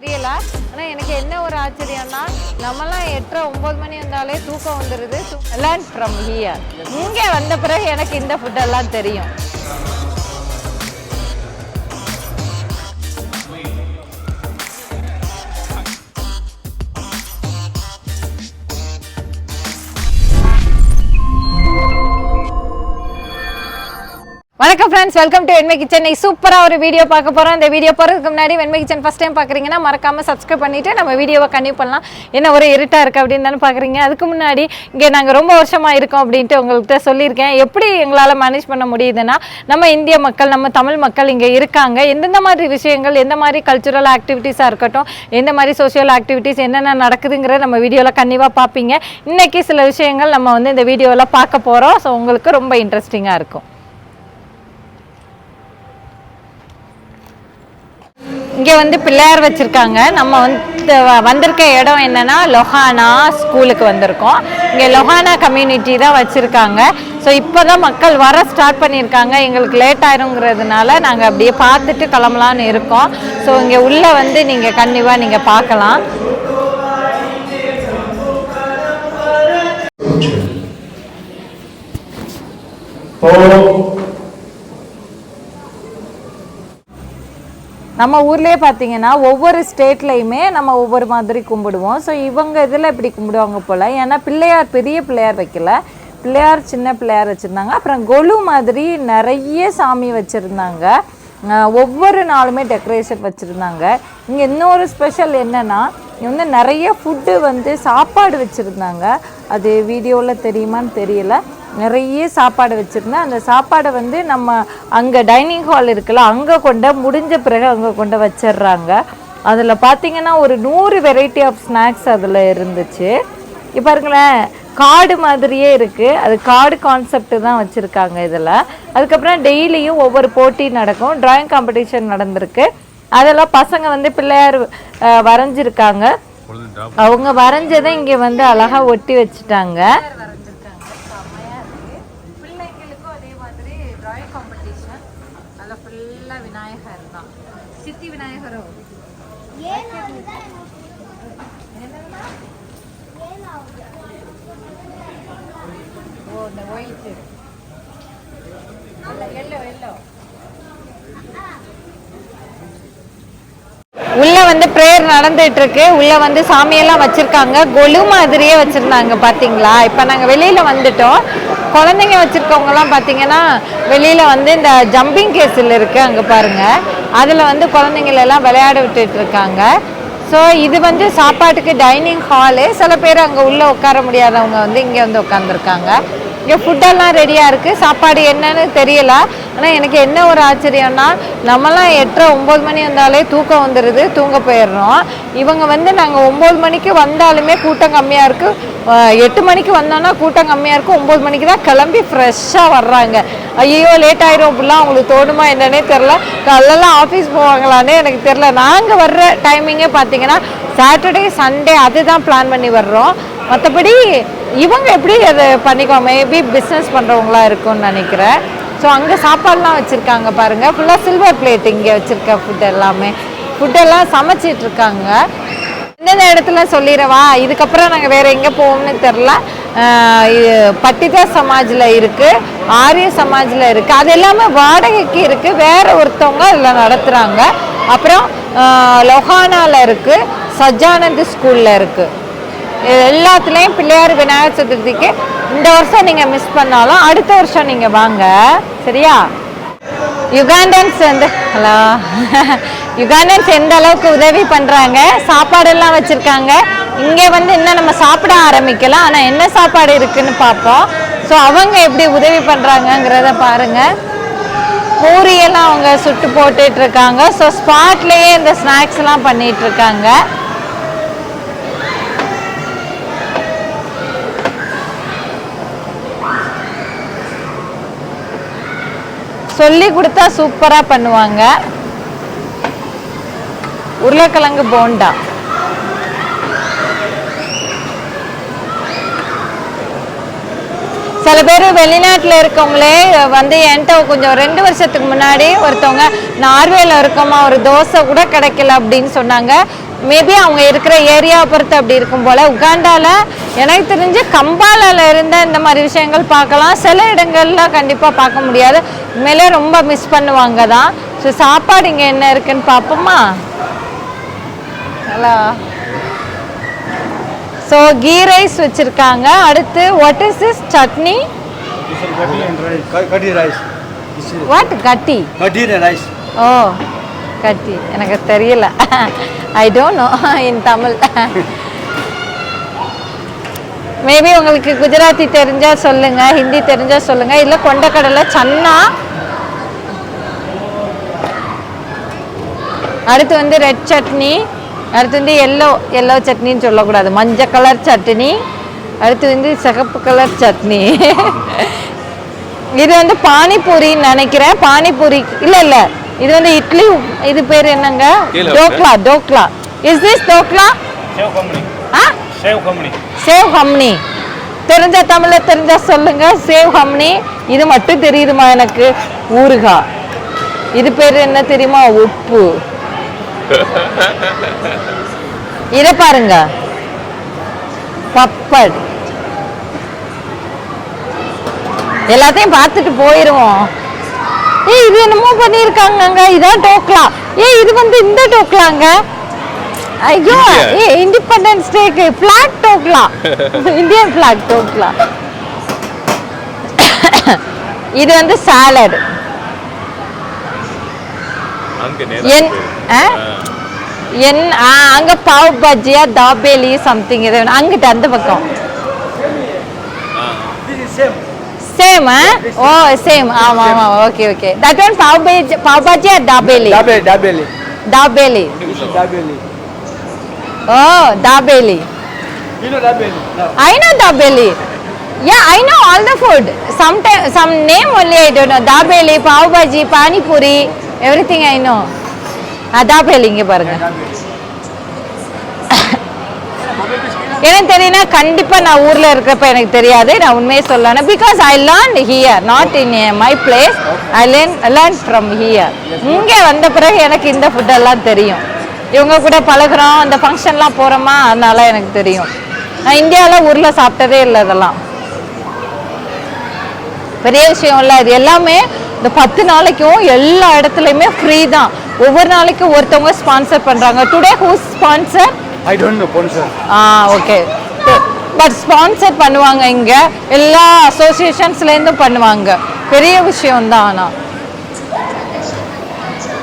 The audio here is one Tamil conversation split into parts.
தெரியல. ஆனால் எனக்கு என்ன ஒரு ஆச்சரியம்னா நம்மலாம் 8:30-9 மணி வந்தாலே தூக்கம் வந்துடுது. Learn from here. இங்கே வந்த பிறகு எனக்கு இந்த ஃபுட்டெல்லாம் தெரியும். வணக்கம் ஃப்ரெண்ட்ஸ், வெல்கம் டு வெண்மை கிச்சன். சூப்பராக ஒரு வீடியோ பார்க்க போகிறோம். இந்த வீடியோ போகிறதுக்கு முன்னாடி வெண்மை கிச்சன் ஃபஸ்ட் டைம் பார்க்குறீங்கன்னா மறக்காமல் சப்ஸ்கிரைப் பண்ணிவிட்டு நம்ம வீடியோவை கண்டினியூ பண்ணலாம். என்ன ஒரு இருட்டாக இருக்குது அப்படின்னு தானே பார்க்குறீங்க. அதுக்கு முன்னாடி இங்கே நாங்கள் ரொம்ப வருஷமாக இருக்கோம் அப்படின்ட்டு உங்கள்கிட்ட சொல்லியிருக்கேன். எப்படி எங்களால் மேனேஜ் பண்ண முடியுதுன்னா, நம்ம இந்திய மக்கள், நம்ம தமிழ் மக்கள் இங்கே இருக்காங்க. எந்தெந்த மாதிரி விஷயங்கள், எந்த மாதிரி கல்ச்சுரல் ஆக்டிவிட்டீஸாக இருக்கட்டும், எந்த மாதிரி சோஷியல் ஆக்டிவிட்டீஸ் என்னென்ன நடக்குதுங்கிற நம்ம வீடியோவில் கண்டிப்பாக பார்ப்பீங்க. இன்றைக்கி சில விஷயங்கள் நம்ம இந்த வீடியோவில் பார்க்க போகிறோம். ஸோ உங்களுக்கு ரொம்ப இன்ட்ரெஸ்டிங்காக இருக்கும். இங்கே பிள்ளையார் வச்சுருக்காங்க. நம்ம வந்திருக்க இடம் என்னென்னா லொஹானா ஸ்கூலுக்கு வந்திருக்கோம். இங்கே லொஹானா கம்யூனிட்டி தான் வச்சுருக்காங்க. ஸோ இப்போ தான் மக்கள் வர ஸ்டார்ட் பண்ணியிருக்காங்க. எங்களுக்கு லேட் ஆயிருங்கிறதுனால நாங்கள் அப்படியே பார்த்துட்டு கிளம்பலான்னு இருக்கோம். ஸோ இங்கே உள்ளே நீங்கள் கண்டிப்பாக நீங்கள் பார்க்கலாம். நம்ம ஊர்லேயே பார்த்தீங்கன்னா ஒவ்வொரு ஸ்டேட்லேயுமே நம்ம ஒவ்வொரு மாதிரி கும்பிடுவோம். ஸோ இவங்க இதில் இப்படி கும்பிடுவாங்க போல். ஏன்னா பிள்ளையார் பெரிய பிள்ளையார் வைக்கல, பிள்ளையார் சின்ன பிள்ளையார் வச்சுருந்தாங்க. அப்புறம் கொலு மாதிரி நிறைய சாமி வச்சுருந்தாங்க. ஒவ்வொரு நாளுமே டெக்கரேஷன் வச்சுருந்தாங்க. இங்கே இன்னொரு ஸ்பெஷல் என்னென்னா, இங்கே நிறைய ஃபுட்டு சாப்பாடு வச்சுருந்தாங்க. அது வீடியோவில் தெரியுமான்னு தெரியல. நிறைய சாப்பாடு வச்சுருந்தேன். அந்த சாப்பாடை நம்ம அங்கே டைனிங் ஹால் இருக்குல்ல, அங்கே முடிஞ்ச பிறகு அங்கே கொண்டு வச்சிடுறாங்க. அதில் பார்த்திங்கன்னா ஒரு 100 வெரைட்டி ஆஃப் ஸ்நாக்ஸ் அதில் இருந்துச்சு. இப்போ பாருங்களேன், கார்டு மாதிரியே இருக்குது. அது கார்டு கான்செப்ட் தான் வச்சுருக்காங்க இதில். அதுக்கப்புறம் டெய்லியும் ஒவ்வொரு போட்டி நடக்கும். ட்ராயிங் காம்படிஷன் நடந்திருக்கு. அதெல்லாம் பசங்க பிள்ளையார் வரைஞ்சிருக்காங்க. அவங்க வரைஞ்சதை இங்கே அழகாக ஒட்டி வச்சுட்டாங்க. விநாயகர் தான், சித்தி விநாயகரோ உள்ள பிரேயர் நடந்துட்டு இருக்கு. உள்ள சாமியெல்லாம் வச்சிருக்காங்க. கொலு மாதிரியே வச்சிருந்தாங்க பாத்தீங்களா. இப்ப நாங்க வெளியில வந்துட்டோம். குழந்தைங்க வச்சிருக்கவங்கலாம் பார்த்தீங்கன்னா வெளியில் இந்த ஜம்பிங் கேஸில் இருக்குது, அங்கே பாருங்கள். அதில் குழந்தைங்களெல்லாம் விளையாட விட்டுட்டு இருக்காங்க. ஸோ இது சாப்பாட்டுக்கு டைனிங் ஹாலு. சில பேர் அங்கே உள்ளே உட்கார முடியாதவங்க இங்கே உட்காந்துருக்காங்க. இங்கே ஃபுட்டெல்லாம் ரெடியாக இருக்குது. சாப்பாடு என்னன்னு தெரியல. ஆனால் எனக்கு என்ன ஒரு ஆச்சரியம்னா, நம்மலாம் 8:30-9 மணி வந்தாலே தூக்கம் வந்துடுது, தூங்க போயிடுறோம். இவங்க நாங்கள் 9 மணிக்கு வந்தாலுமே கூட்டம் கம்மியாக இருக்குது. 8 மணிக்கு வந்தோன்னா கூட்டம் கம்மியாக இருக்குது. 9 மணிக்கு தான் கிளம்பி ஃப்ரெஷ்ஷாக வர்றாங்க. ஐயோ லேட் ஆகிரும் அப்படிலாம் அவங்களுக்கு தோணுமா என்னன்னே தெரில. காலைலாம் ஆஃபீஸ் போவாங்களான்னே எனக்கு தெரில. நாங்கள் வர்ற டைமிங்கே பார்த்தீங்கன்னா சாட்டர்டே சண்டே அதுதான் பிளான் பண்ணி வர்றோம். மற்றபடி இவங்க எப்படி அதை பண்ணிக்குவாங்க, மேபி பிஸ்னஸ் பண்ணுறவங்களா இருக்கும்னு நினைக்கிறேன். ஸோ அங்கே சாப்பாடுலாம் வச்சுருக்காங்க பாருங்கள். ஃபுல்லாக சில்வர் பிளேட் இங்கே வச்சுருக்க ஃபுட்டெல்லாம் சமைச்சிட்ருக்காங்க. எந்தெந்த இடத்துல சொல்லிடவா, இதுக்கப்புறம் நாங்கள் வேறு எங்கே போவோம்னு தெரில. பட்டிதார் சமாஜில் இருக்குது, ஆரிய சமாஜில் இருக்குது. அது எல்லாமே வாடகைக்கு இருக்குது. வேறு ஒருத்தவங்க இதில் நடத்துகிறாங்க. அப்புறம் லொஹானாவில் இருக்குது, சஜ்ஜானந்த் ஸ்கூலில் இருக்குது. எல்லாத்துலேயும் பிள்ளையார் விநாயகர் சதுர்த்திக்கு இந்த வருஷம் நீங்கள் மிஸ் பண்ணாலும் அடுத்த வருஷம் நீங்கள் வாங்க, சரியா? யுகாண்டன்ஸ் ஹலோ யுகாண்டன்ஸ் எந்த அளவுக்கு உதவி பண்ணுறாங்க. சாப்பாடெல்லாம் வச்சுருக்காங்க. இங்கே இன்னும் நம்ம சாப்பிட ஆரம்பிக்கலாம். ஆனால் என்ன சாப்பாடு இருக்குதுன்னு பார்ப்போம். ஸோ அவங்க எப்படி உதவி பண்ணுறாங்கங்கிறத பாருங்கள். பூரியெல்லாம் அவங்க சுட்டு போட்டுட்ருக்காங்க. ஸோ ஸ்பாட்லேயே இந்த ஸ்நாக்ஸ்லாம் பண்ணிகிட்ருக்காங்க. சொல்லி கொடுத்தா சூப்பராக பண்ணுவாங்க. உருளைக்கிழங்கு போண்டா, சில பேர் வெளிநாட்டில் இருக்கவங்களே என்கிட்ட கொஞ்சம் 2 வருஷத்துக்கு முன்னாடி ஒருத்தவங்க நார்வேல இருக்கோமா, ஒரு தோசை கூட கிடைக்கல அப்படின்னு சொன்னாங்க. மேபி அவங்க இருக்கிற ஏரியாவை பொறுத்து அப்படி இருக்கும் போல். உகாண்டாவில் எனக்கு தெரிஞ்சு கம்பாலாவில் இருந்த இந்த மாதிரி விஷயங்கள் பார்க்கலாம், சில இடங்களில் கண்டிப்பாக பார்க்க முடியாது. உண்மையிலே ரொம்ப மிஸ் பண்ணுவாங்க தான். ஸோ சாப்பாடு இங்கே என்ன இருக்குன்னு பார்ப்போமா? நல்லா ஸோ கீ ரைஸ் வச்சுருக்காங்க. அடுத்து what is this chutney? What கட்டி? ரைஸ். ஓ கட்டி, எனக்கு தெரியல. I don't know in Tamil. Maybe உங்களுக்கு குஜராத்தி தெரிஞ்சால் சொல்லுங்கள், ஹிந்தி தெரிஞ்சால் சொல்லுங்கள். இல்லை கொண்டக்கடலை சன்னா. அடுத்து வந்து ரெட் சட்னி. அடுத்து வந்து எல்லோ சட்னின்னு சொல்லக்கூடாது, மஞ்சள் கலர் சட்னி. அடுத்து வந்து சிகப்பு கலர் சட்னி. இது வந்து பானிபூரின்னு நினைக்கிறேன். பானிபூரி இல்லை, இது வந்து இட்லி. இது பேர் என்னங்க? டோக்லா. Is this dhokla? சேவ் ஹம்னி. தெரிஞ்ச தமிழ்ல தெரிஞ்சா சொல்லுங்க. சேவ் ஹம்னி. இது மட்டும் தெரியுதுமா எனக்கு. ஊறுகாய். இது பேர் என்ன தெரியுமா? உப்பு. இத பாருங்க, பப்பட். எல்லாத்தையும் பார்த்துட்டு போயிருவோம். இது என்னமோ பண்ணிருக்காங்க. இதான் டோக்லா. இது வந்து இந்த டோக்லாங்க. ஐயோ, இண்டிபெண்டன்ஸ் டேக்கு black dhokla, Indian black dhokla. இது வந்து சாலட். அங்க பாவ் பஜ்ஜியா தாபேலி சம்திங். இது அங்கிட்ட அந்த பக்கம் சேம். ஓ சேம். ஆமா ஆமா. Okay okay. That one pav bhaji or dabeli? Dabeli. Oh, dabeli. You know dabeli? No. I know dabeli. Yeah, I know all the food. Some name only I don't know. Dabeli, pav bhaji, pani puri, everything I know. Dabeli இங்க பாருங்க. எனக்கு தெரியும்னா கண்டிப்பா நான் ஊர்ல இருக்கிறப்ப எனக்கு தெரியாது. நான் உண்மையே சொல்லணும். Because I learned here, not in my place. I learned from here. இங்க வந்த பிறகு எனக்கு இந்த ஃபுட் எல்லாம் தெரியும். இவங்க கூட பழகுறோம், அந்த ஃபங்க்ஷன்லாம் போகிறோமா, அதனால எனக்கு தெரியும். நான் இந்தியாவில் ஊரில் சாப்பிட்டதே இல்லை. இதெல்லாம் பெரிய விஷயம் இல்லை. இது எல்லாமே இந்த 10 நாளைக்கும் எல்லா இடத்துலையுமே ஃப்ரீ தான். ஒவ்வொரு நாளைக்கும் ஒருத்தவங்க ஸ்பான்சர் பண்ணுறாங்க. Today who's sponsor? I don't know sponsor. Okay. But sponsor பண்ணுவாங்க இங்கே. எல்லா அசோசியேஷன்ஸ்லேருந்தும் பண்ணுவாங்க. பெரிய விஷயம்தான். ஆனால்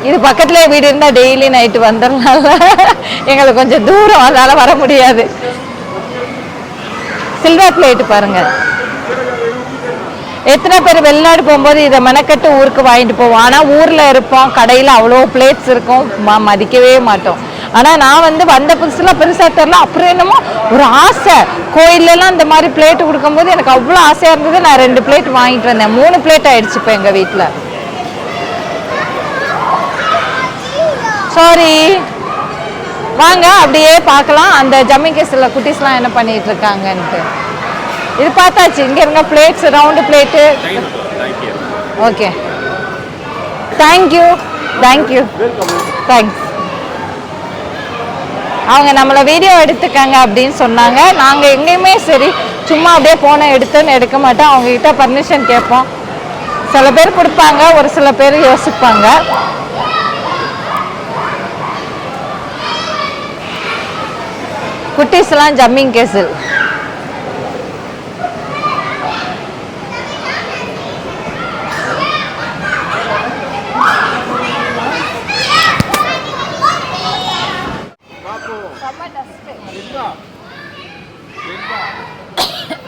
இது பக்கத்துலேயே வீடு இருந்தால் டெய்லி நைட்டு வந்துடுறதுனால எங்களுக்கு கொஞ்சம் தூரம், அதனால் வர முடியாது. சில்வர் பிளேட்டு பாருங்கள். எத்தனை பேர் வெளிநாடு போகும்போது இதை மெனக்கட்டு ஊருக்கு வாங்கிட்டு போவோம். ஆனால் ஊரில் இருப்போம், கடையில் அவ்வளோ பிளேட்ஸ் இருக்கும், மதிக்கவே மாட்டோம். ஆனால் நான் வந்து வந்த புதுசுலாம் பெருசாக தெரில. அப்புறம் என்னமோ ஒரு ஆசை, கோயிலெலாம் இந்த மாதிரி பிளேட்டு கொடுக்கும்போது எனக்கு அவ்வளோ ஆசையாக இருந்தது. நான் 2 பிளேட் வாங்கிட்டு வந்தேன். 3 பிளேட் ஆகிடுச்சு இப்போ எங்கள் வீட்டில். சாரி. வாங்க அப்படியே பார்க்கலாம் அந்த ஜம்மி கேஸில் குட்டீஸ்லாம் என்ன பண்ணிட்டு இருக்காங்கன்ட்டு. இது பார்த்தாச்சு. இங்கே இருங்க plates, round plate. Okay, thank you. Thanks. அவங்க நம்மளை வீடியோ எடுத்துக்காங்க அப்படின்னு சொன்னாங்க. நாங்கள் எங்கேயுமே சரி சும்மா அப்படியே போன எடுத்துன்னு எடுக்க மாட்டோம். அவங்ககிட்ட பர்மிஷன் கேட்போம். சில பேர் கொடுப்பாங்க, ஒரு சில பேர் யோசிப்பாங்க. குட்டீஸ்லாம் ஜம்மிங் கேஸில்.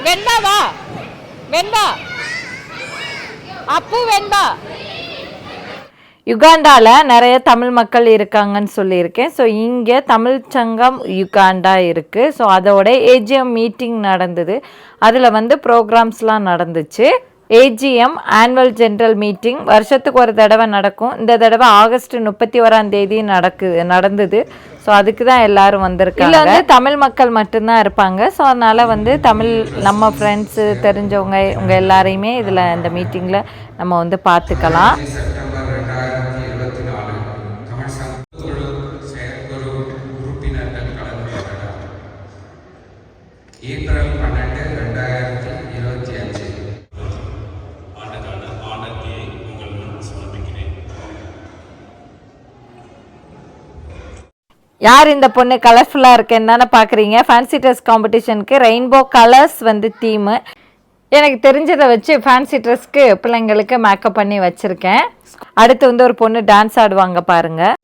வெண்பா வா, வெண்பா, அப்பு வெண்பா. யுகாண்டாவில் நிறைய தமிழ் மக்கள் இருக்காங்கன்னு சொல்லியிருக்கேன். ஸோ இங்கே தமிழ் சங்கம் யுகாண்டா இருக்குது. ஸோ அதோட ஏஜிஎம் மீட்டிங் நடந்தது. அதில் வந்து ப்ரோக்ராம்ஸ்லாம் நடந்துச்சு. ஏஜிஎம் ஆனுவல் ஜென்ரல் மீட்டிங் வருஷத்துக்கு ஒரு தடவை நடக்கும். இந்த தடவை ஆகஸ்ட் 31 நடந்தது. ஸோ அதுக்கு தான் எல்லோரும் வந்திருக்காங்க. இதில் வந்து தமிழ் மக்கள் மட்டும்தான் இருப்பாங்க. ஸோ அதனால் வந்து தமிழ் நம்ம ஃப்ரெண்ட்ஸு தெரிஞ்சவங்க இவங்க எல்லாரையுமே இதில் இந்த மீட்டிங்கில் நம்ம வந்து பார்த்துக்கலாம். யார் இந்த பொண்ணு கலர்ஃபுல்லாக இருக்குன்னு தானே பார்க்குறீங்க. ஃபேன்சி ட்ரெஸ் காம்படிஷனுக்கு ரெயின்போ கலர்ஸ் வந்து தீமு. எனக்கு தெரிஞ்சதை வச்சு ஃபேன்சி ட்ரெஸ்க்கு பிள்ளைங்களுக்கு மேக்கப் பண்ணி வச்சுருக்கேன். அடுத்து வந்து ஒரு பொண்ணு டான்ஸ் ஆடுவாங்க பாருங்கள்.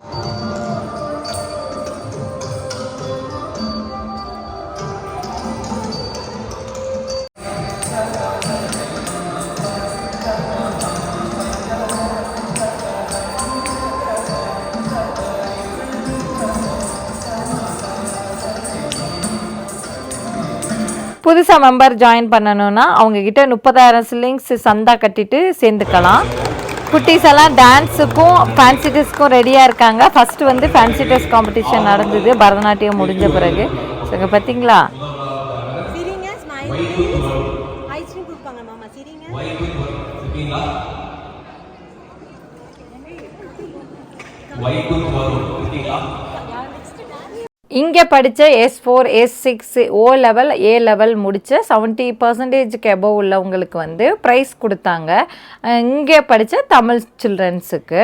புதுசாக மெம்பர் ஜாயின் பண்ணணுன்னா அவங்கக்கிட்ட 30,000 சில்லிங்ஸ் சந்தா கட்டிட்டு சேர்ந்துக்கலாம். குட்டீஸ் எல்லாம் டான்ஸுக்கும் ஃபேன்சி ட்ரெஸ்க்கும் ரெடியாக இருக்காங்க. ஃபஸ்ட்டு வந்து ஃபேன்சி ட்ரெஸ் காம்படிஷன் நடந்தது பரதநாட்டியம் முடிஞ்ச பிறகு. ஸோ பார்த்தீங்களா இங்கே படித்த S4 S6 O level A level முடித்த 70% எபோவ் உள்ளவங்களுக்கு வந்து ப்ரைஸ் கொடுத்தாங்க. இங்கே படித்த தமிழ் சில்ட்ரன்ஸுக்கு.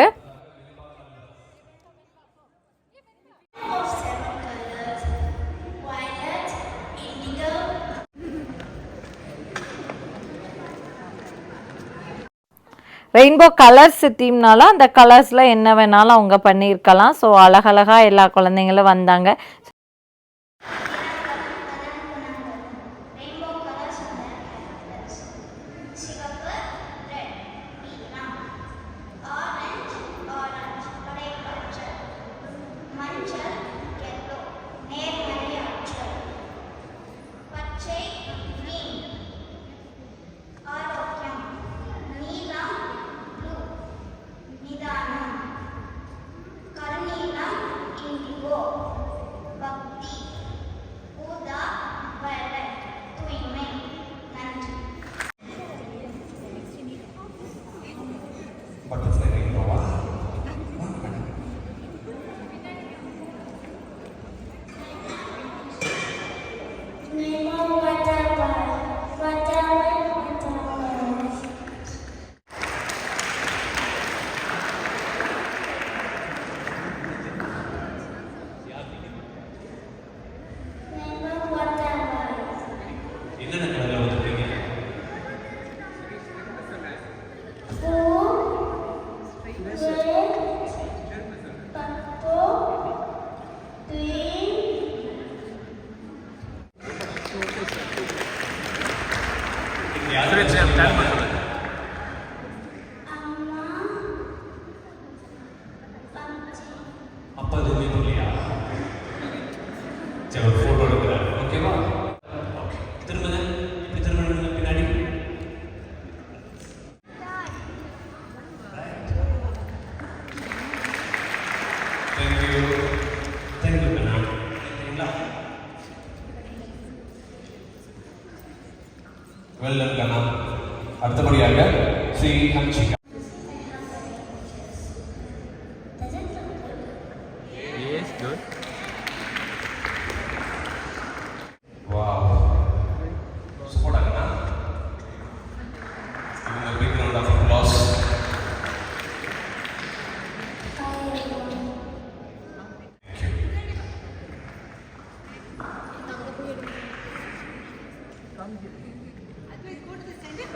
ரெயின்போ கலர்ஸ் தீம்னால அந்த கலர்ஸில் என்ன வேணாலும் அவங்க பண்ணியிருக்கலாம். ஸோ அழகழகாக எல்லா குழந்தைங்களும் வந்தாங்க. அடுத்தபடியாக Sri Hanshika. Yes, good. Wow. Support agana. Give a big round of applause.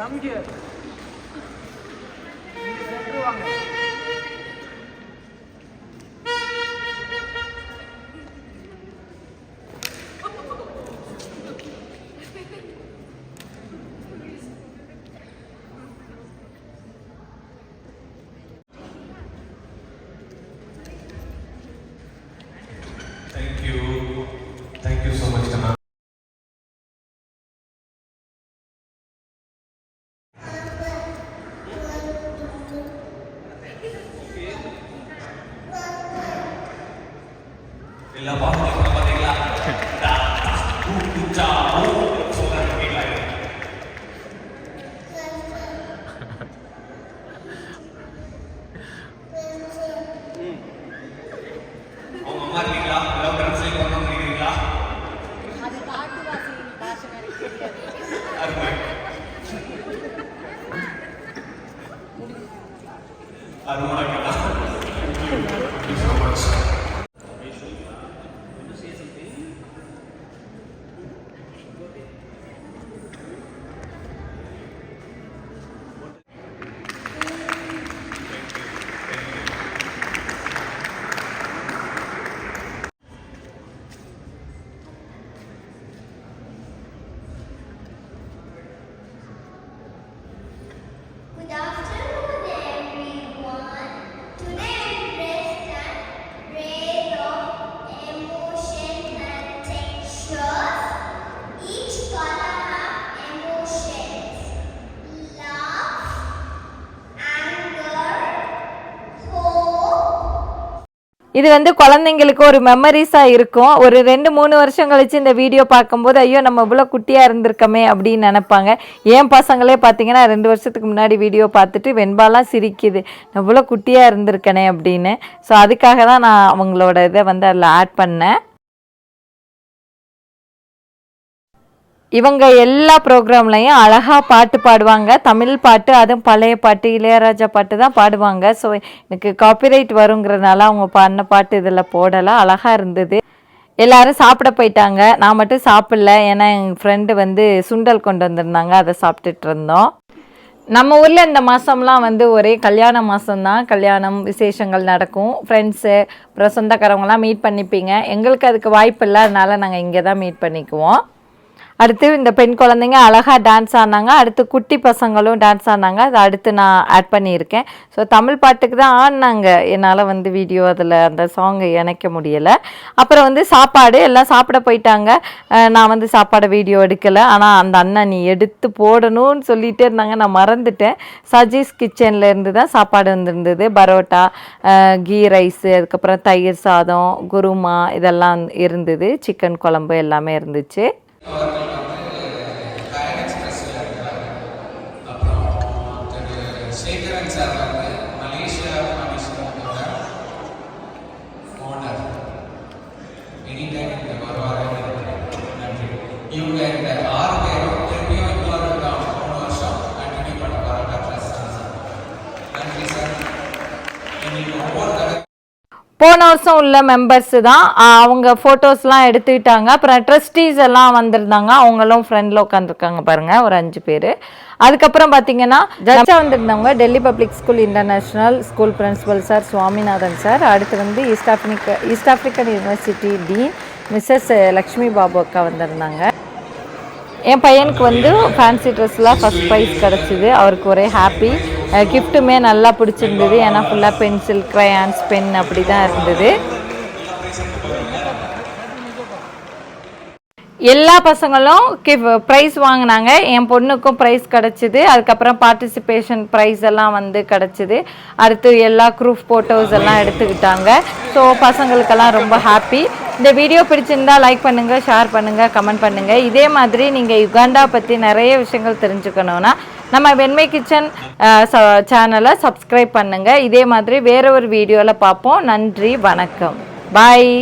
Come here. Center வாங்க. Thank you so much, Kana. எல்லா பாட்டுக்கும் பாத்தீங்களா அவங்க அம்மா இருக்கீங்களா எல்லாம் டிரான்ஸ்லேட் பண்ணணும் நினைக்கிறீங்களா அது காட்டுவாசி பாஷை எனக்கு தெரியாது. அருமை அருமை இது வந்து குழந்தைங்களுக்கு ஒரு மெமரிஸாக இருக்கும். ஒரு 2-3 வருஷம் கழிச்சு இந்த வீடியோ பார்க்கும்போது ஐயோ நம்ம இவ்வளோ குட்டியாக இருந்திருக்கமே அப்படின்னு நினைப்பாங்க. என் பசங்களே பார்த்தீங்கன்னா 2 வருஷத்துக்கு முன்னாடி வீடியோ பார்த்துட்டு வெண்பாலாம் சிரிக்குது, நான் இவ்வளோ குட்டியாக இருந்திருக்கனே அப்படின்னு. ஸோ அதுக்காக தான் நான் அவங்களோட இதை வந்து அதில் ஆட் பண்ணேன். இவங்க எல்லா ப்ரோக்ராம்லையும் அழகாக பாட்டு பாடுவாங்க, தமிழ் பாட்டு, அதுவும் பழைய பாட்டு, இளையராஜா பாட்டு தான் பாடுவாங்க. ஸோ எனக்கு காப்பிரைட் வருங்கிறதுனால அவங்க பாடின பாட்டு இதில் போடலை. அழகாக இருந்தது. எல்லோரும் சாப்பிட போயிட்டாங்க, நான் மட்டும் சாப்பிடல. ஏன்னா எங்கள் ஃப்ரெண்டு வந்து சுண்டல் கொண்டு வந்திருந்தாங்க, அதை சாப்பிட்டுட்டு இருந்தோம். நம்ம ஊரில் இந்த மாதம்லாம் வந்து ஒரே கல்யாண மாதம்தான். கல்யாணம் விசேஷங்கள் நடக்கும், ஃப்ரெண்ட்ஸு அப்புறம் சொந்தக்காரவங்களாம் மீட் பண்ணிப்பீங்க. எங்களுக்கு அதுக்கு வாய்ப்பு இல்லை, அதனால் நாங்கள் இங்கே தான் மீட் பண்ணிக்குவோம். அடுத்து இந்த பெண் குழந்தைங்க அழகாக டான்ஸ் ஆடினாங்க. அடுத்து குட்டி பசங்களும் டான்ஸ் ஆடினாங்க, அதை அடுத்து நான் ஆட் பண்ணியிருக்கேன். ஸோ தமிழ் பாட்டுக்கு தான் ஆடினாங்க, என்னால் வந்து வீடியோ அதில் அந்த சாங்கை இணைக்க முடியலை. அப்புறம் வந்து சாப்பாடு எல்லாம் சாப்பிட போயிட்டாங்க. நான் வந்து சாப்பாடு வீடியோ எடுக்கலை, ஆனால் அந்த அண்ணன் நீ எடுத்து போடணும்னு சொல்லிகிட்டே இருந்தாங்க, நான் மறந்துட்டேன். சஜீஸ் கிச்சனில் இருந்து தான் சாப்பாடு வந்துருந்தது. பரோட்டா, கீ ரைஸு, அதுக்கப்புறம் தயிர் சாதம், குருமா இதெல்லாம் இருந்தது. சிக்கன் குழம்பு எல்லாமே இருந்துச்சு. சேகரன் சார் வந்து மலேசியா ஓனர் எனி டைம் இங்கே வருவார். நன்றி. இவங்க இந்த 6 பேரும் திரும்பியும் இன்னொரு 3 வருஷம் கண்டினியூ பண்ண போகிறாங்க ட்ரஸ்ட். நன்றி சார். எங்களுக்கு ஒவ்வொரு தடவை போன வருஷம் உள்ள மெம்பர்ஸு தான், அவங்க ஃபோட்டோஸ்லாம் எடுத்துக்கிட்டாங்க. அப்புறம் ட்ரஸ்டீஸ் எல்லாம் வந்திருந்தாங்க, அவங்களும் ஃப்ரெண்டில் உட்காந்துருக்காங்க பாருங்கள், ஒரு 5 பேர். அதுக்கப்புறம் பார்த்தீங்கன்னா ஜட்ஜாக வந்திருந்தவங்க Delhi public school international school principal sir Swaminathan sir. அடுத்து வந்து east African university dean missus Lakshmi Babu அக்கா வந்திருந்தாங்க. என் பையனுக்கு வந்து ஃபேன்சி ட்ரெஸ்லாம் ஃபஸ்ட் ப்ரைஸ் கிடச்சிது. அவருக்கு ஒரே ஹாப்பி. கிஃப்ட்டுமே நல்லா பிடிச்சிருந்தது, ஏன்னா ஃபுல்லாக பென்சில், க்ரையான்ஸ், பென் அப்படி தான் இருந்தது. எல்லா பசங்களும் ப்ரைஸ் வாங்கினாங்க. என் பொண்ணுக்கும் ப்ரைஸ் கிடச்சிது. அதுக்கப்புறம் பார்ட்டிசிபேஷன் ப்ரைஸ் எல்லாம் வந்து கிடச்சிது. அடுத்து எல்லா குரூப் ஃபோட்டோஸ் எல்லாம் எடுத்துக்கிட்டாங்க. ஸோ பசங்களுக்கெல்லாம் ரொம்ப ஹாப்பி. இந்த வீடியோ பிடிச்சிருந்தா லைக் பண்ணுங்கள், ஷேர் பண்ணுங்கள், கமெண்ட் பண்ணுங்கள். இதே மாதிரி நீங்கள் யுகாண்டா பற்றி நிறைய விஷயங்கள் தெரிஞ்சுக்கணுன்னா நம்ம வெண்மை கிச்சன் சேனலை சப்ஸ்கிரைப் பண்ணுங்கள். இதே மாதிரி வேறு ஒரு வீடியோவில் பார்ப்போம். நன்றி, வணக்கம், பாய்.